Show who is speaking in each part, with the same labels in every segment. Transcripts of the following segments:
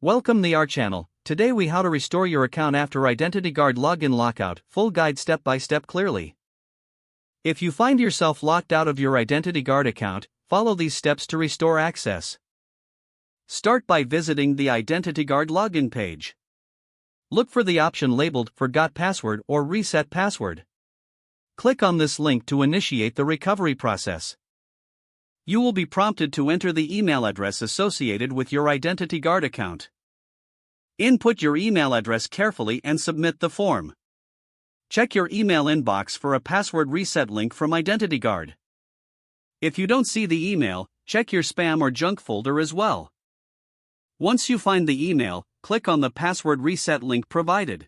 Speaker 1: Welcome to our channel. Today we how to restore your account after IdentityGuard login lockout, full guide step by step clearly. If you find yourself locked out of your IdentityGuard account, follow these steps to restore access. Start by visiting the IdentityGuard login page. Look for the option labeled Forgot Password or Reset Password. Click on this link to initiate the recovery process. You will be prompted to enter the email address associated with your IdentityGuard account. Input your email address carefully and submit the form. Check your email inbox for a password reset link from IdentityGuard. If you don't see the email, check your spam or junk folder as well. Once you find the email, click on the password reset link provided.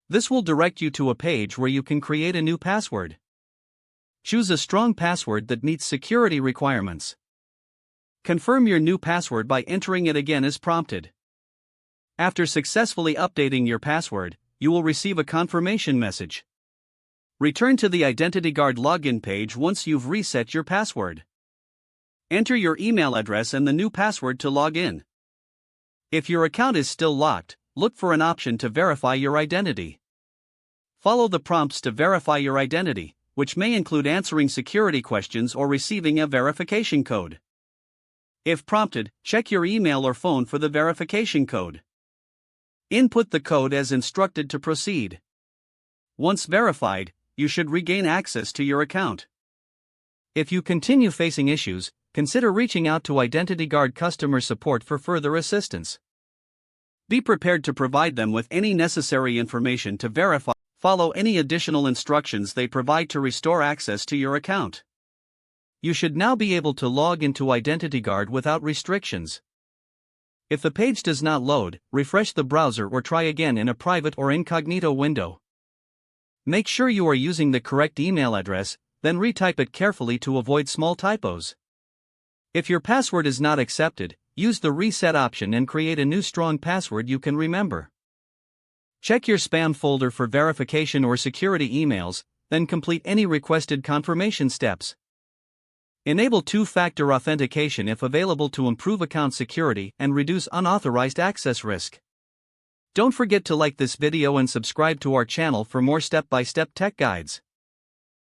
Speaker 1: This will direct you to a page where you can create a new password. Choose a strong password that meets security requirements. Confirm your new password by entering it again as prompted. After successfully updating your password, you will receive a confirmation message. Return to the IdentityGuard login page once you've reset your password. Enter your email address and the new password to log in. If your account is still locked, look for an option to verify your identity. Follow the prompts to verify your identity, which may include answering security questions or receiving a verification code. If prompted, check your email or phone for the verification code. Input the code as instructed to proceed. Once verified, you should regain access to your account. If you continue facing issues, consider reaching out to IdentityGuard customer support for further assistance. Be prepared to provide them with any necessary information to verify. Follow any additional instructions they provide to restore access to your account. You should now be able to log into IdentityGuard without restrictions. If the page does not load, refresh the browser or try again in a private or incognito window. Make sure you are using the correct email address, then retype it carefully to avoid small typos. If your password is not accepted, use the reset option and create a new strong password you can remember. Check your spam folder for verification or security emails, then complete any requested confirmation steps. Enable two-factor authentication if available to improve account security and reduce unauthorized access risk. Don't forget to like this video and subscribe to our channel for more step-by-step tech guides.